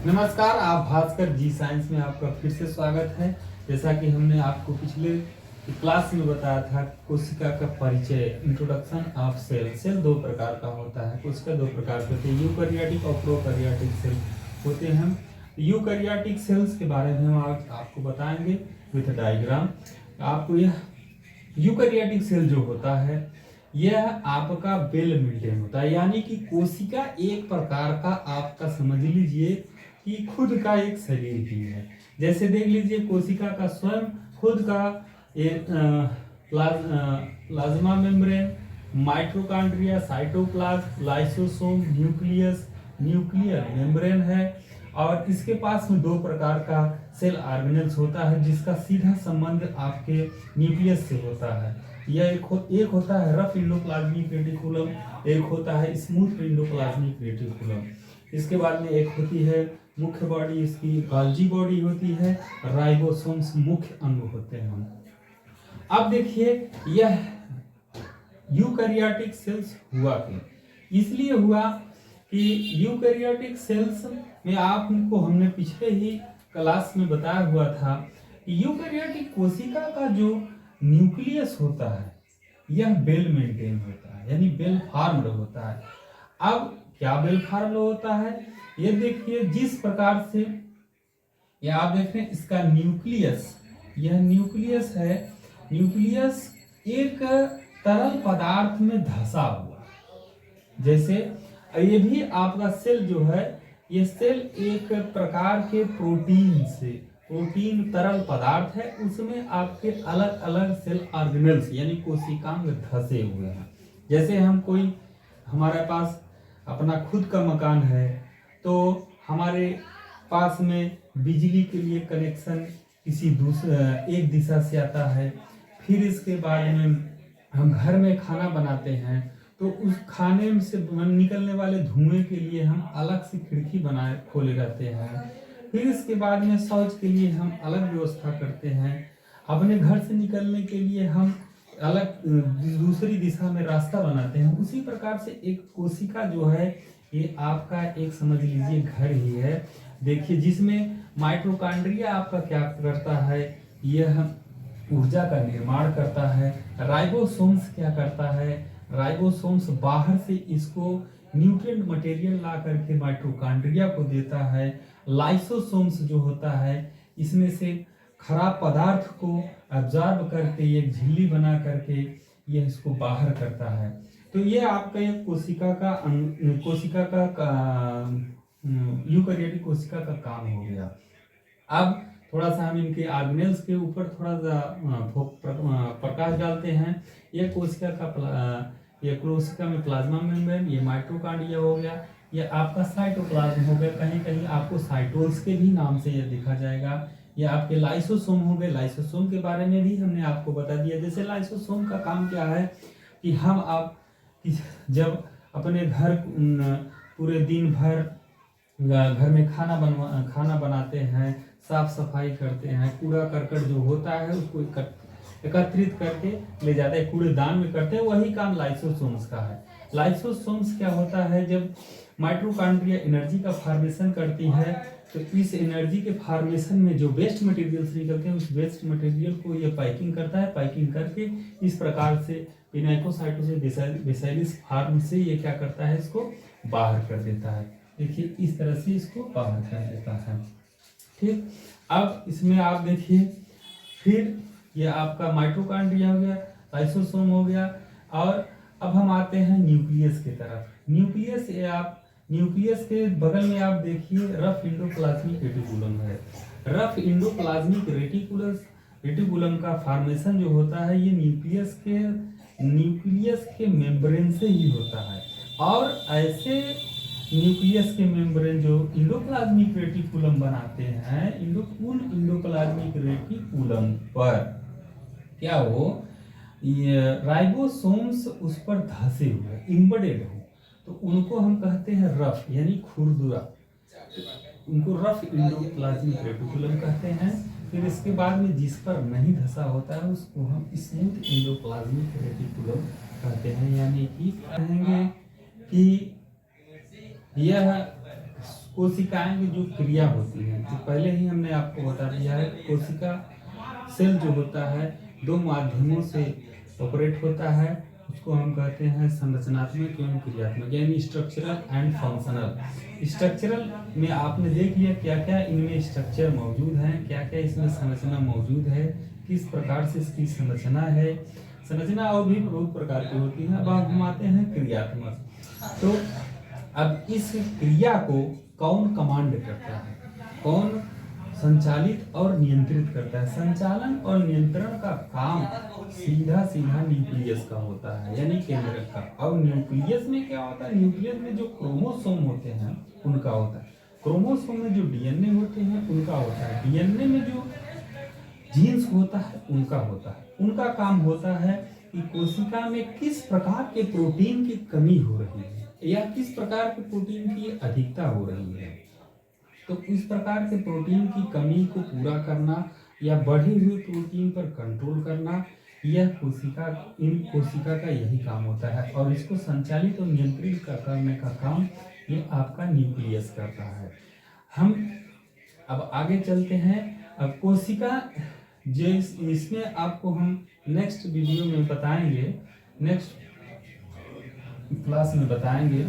नमस्कार, आप भास्कर जी साइंस में आपका फिर से स्वागत है। जैसा कि हमने आपको पिछले क्लास में बताया था, कोशिका का परिचय, इंट्रोडक्शन ऑफ सेल। सेल दो प्रकार का होता है, कोशिका दो प्रकार के होते हैं, यूकैरियोटिक और प्रोकैरियोटिक सेल होते हैं। यूकैरियोटिक सेल्स के बारे में हम आज आपको बताएंगे विथ डायग्राम। आपको यह यूकैरियोटिक सेल जो होता है यह आपका बेल मेंटेन होता है, यानी कि कोशिका एक प्रकार का आपका समझ लीजिए कि खुद का एक शरीर ही है। जैसे देख लीजिए, कोशिका का स्वयं खुद का एक plasma membrane, mitochondria, cytoplasm, lysosome, nucleus, nuclear membrane है। और इसके पास में दो प्रकार का सेल ऑर्गेनेल्स होता है जिसका सीधा संबंध आपके न्यूक्लियस से होता है। यह एक होता है रफ एंडोप्लाज्मिक रेटिकुलम, एक होता है स्मूथ एंडोप्लाज्मिक रेटिकुलम। इसके बाद में एक होती है मुख्य बॉडी, इसकी गोल्गी बॉडी होती है, राइबोसोम्स मुख्य अंग होते हैं। अब देखिए, यह यूकैरियोटिक सेल्स हुआ क्यों? इसलिए हुआ कि यूकैरियोटिक सेल्स में आपको हमने पिछले ही क्लास में बताया हुआ था कि यूकैरियोटिक कोशिका का जो न्यूक्लियस होता है यह बेल मेंटेन होता है, यानी बेल फार्म्ड होता है। अब क्या बेल फार्म्ड होता है, ये देखिए जिस प्रकार से ये आप देख रहे हैं, इसका न्यूक्लियस, यह न्यूक्लियस है। न्यूक्लियस एक तरल पदार्थ में धंसा हुआ, जैसे ये भी आपका सेल जो है, ये सेल एक प्रकार के प्रोटीन से, प्रोटीन तरल पदार्थ है, उसमें आपके अलग अलग सेल ऑर्गेनेल्स यानी कोशिकांग धंसे हुए हैं। जैसे हमारे पास अपना खुद का मकान है, तो हमारे पास में बिजली के लिए कनेक्शन किसी एक दिशा से आता है। फिर इसके बाद में हम घर में खाना बनाते हैं, तो उस खाने से निकलने वाले धुएं के लिए हम अलग से खिड़की बनाए खोले रहते हैं। फिर इसके बाद में शौच के लिए हम अलग व्यवस्था करते हैं। अपने घर से निकलने के लिए हम अलग दूसरी दिशा में रास्ता बनाते हैं। उसी प्रकार से एक कोशिका जो है, ये आपका एक समझ लीजिए घर ही है। देखिए, जिसमें माइटोकॉन्ड्रिया आपका क्या करता है, यह ऊर्जा का निर्माण करता है। राइबोसोम्स क्या करता है, राइबोसोम्स बाहर से इसको न्यूट्रिएंट मटेरियल ला करके माइटोकॉन्ड्रिया को देता है। लाइसोसोम्स जो होता है, इसमें से खराब पदार्थ को एब्जॉर्ब करके एक झिल्ली बना करके यह इसको बाहर करता है। तो ये आपका एक कोशिका का यूकैरियोटिक कोशिका का काम हो गया। अब थोड़ा सा हम इनके ऑर्गेनेल्स के ऊपर थोड़ा सा प्रकाश डालते हैं। ये कोशिका में प्लाज्मा मेम्ब्रेन, ये माइटोकॉन्ड्रिया हो गया, ये आपका साइटोप्लाज्म हो गया। कहीं कहीं आपको साइटोल्स के भी नाम से ये दिखा जाएगा। ये आपके लाइसोसोम हो गए। लाइसोसोम के बारे में भी हमने आपको बता दिया। जैसे लाइसोसोम का काम क्या है कि आप जब अपने घर पूरे दिन भर घर में खाना बनाते हैं, साफ सफाई करते हैं, कूड़ा करकट जो होता है उसको एकत्रित करके ले जाते हैं, कूड़ेदान में करते हैं, वही काम लाइसोसोम्स का है। लाइसोसोम्स क्या होता है, जब माइटोकॉन्ड्रिया एनर्जी का फॉर्मेशन करती है, तो इस एनर्जी के फॉर्मेशन में जो वेस्ट मटेरियल्स निकलते हैं, उस वेस्ट मटेरियल को ये पैकिंग करता है। पैकिंग करके इस प्रकार से पिनाइकोसाइटोसिस बेसिलिस फॉर्म से ये क्या करता है, इसको बाहर कर देता है। देखिए, इस तरह से इसको बाहर कर देता है। ठीक, अब इसमें आप देखिए, फिर ये आपका माइटोकॉन्ड्रिया हो गया, लाइसोसोम हो गया। और अब हम आते हैं न्यूक्लियस की तरफ। न्यूक्लियस के बगल में आप देखिए रफ एंडोप्लाज्मिक रेटिकुलम है। रफ एंडोप्लाज्मिक रेटिकुलम का फॉर्मेशन जो होता है, ये न्यूक्लियस के मेम्ब्रेन से ही होता है। और ऐसे न्यूक्लियस के मेम्ब्रेन जो एंडोप्लाज्मिक रेटिकुलम बनाते हैं, उन एंडोप्लाज्मिक रेटिकुलम पर क्या हो, ये राइबोसोम्स उस पर धंसे हुए, इम्बेडेड हो, तो उनको हम कहते हैं रफ, यानी खुरदुरा। उनको रफ एंडोप्लाज्मिक रेटिकुलम कहते हैं। फिर इसके बाद में जिस पर नहीं धंसा होता है उसको हम स्मूथ एंडोप्लाज्मिक रेटिकुलम कहते हैं। यानी कि कहेंगे कि यह कोशिकाएं की जो क्रिया होती है, तो पहले ही हमने आपको बता दिया है, कोशिका सेल जो होता है दो माध्यमों से ऑपरेट होता है। उसको हम कहते हैं संरचनात्मक एवं क्रियात्मक, यानी स्ट्रक्चरल एंड फंक्शनल। स्ट्रक्चरल में आपने देख लिया क्या क्या इनमें स्ट्रक्चर मौजूद है, क्या क्या इसमें संरचना मौजूद है, किस प्रकार से इसकी संरचना है। संरचना और भी बहुत प्रकार की होती है। अब हम आते हैं क्रियात्मक। तो अब इस क्रिया को कौन कमांड करता है, कौन संचालित और नियंत्रित करता है। संचालन और नियंत्रण का काम सीधा सीधा न्यूक्लियस का होता है, यानी केंद्रक का। और न्यूक्लियस में क्या होता है, न्यूक्लियस में जो क्रोमोसोम होते हैं उनका होता है, क्रोमोसोम में जो डीएनए होते हैं उनका होता है, डीएनए में जो जीन्स होता है उनका होता है। उनका काम होता है कि कोशिका में किस प्रकार के प्रोटीन की कमी हो रही है या किस प्रकार के प्रोटीन की अधिकता हो रही है। तो इस प्रकार के प्रोटीन की कमी को पूरा करना या बढ़े हुए प्रोटीन पर कंट्रोल करना, यह कोशिका का यही काम होता है। और इसको संचालित और नियंत्रित करने का काम ये आपका न्यूक्लियस करता है। हम अब आगे चलते हैं। अब कोशिका जो इसमें आपको हम नेक्स्ट वीडियो में बताएंगे, नेक्स्ट क्लास में बताएंगे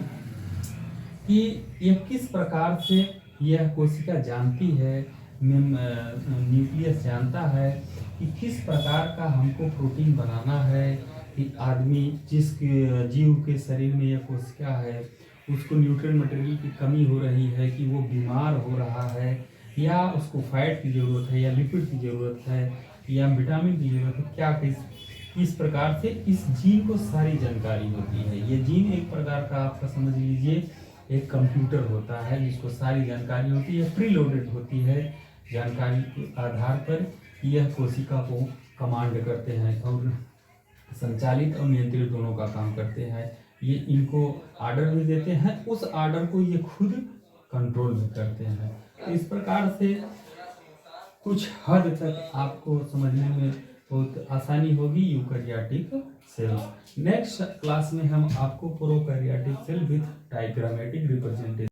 कि यह किस प्रकार से यह कोशिका जानती है, न्यूक्लियस जानता है कि किस प्रकार का हमको प्रोटीन बनाना है, कि आदमी जिस जीव के शरीर में यह कोशिका है उसको न्यूट्रिएंट मटेरियल की कमी हो रही है, कि वो बीमार हो रहा है, या उसको फैट की ज़रूरत है या लिपिड की ज़रूरत है या विटामिन की ज़रूरत है, क्या इस प्रकार से इस जीन को सारी जानकारी होती है। ये जीन एक प्रकार का आपका समझ लीजिए एक कंप्यूटर होता है जिसको सारी जानकारी होती है, प्री लोडेड होती है। जानकारी के आधार पर यह कोशिका को कमांड करते हैं और संचालित और नियंत्रित दोनों का काम करते हैं। ये इनको आर्डर भी देते हैं, उस आर्डर को ये खुद कंट्रोल भी करते हैं। तो इस प्रकार से कुछ हद तक आपको समझने में बहुत आसानी होगी यूकैरियोटिक सेल्स। नेक्स्ट क्लास में हम आपको prokaryotic cell with diagrammatic representation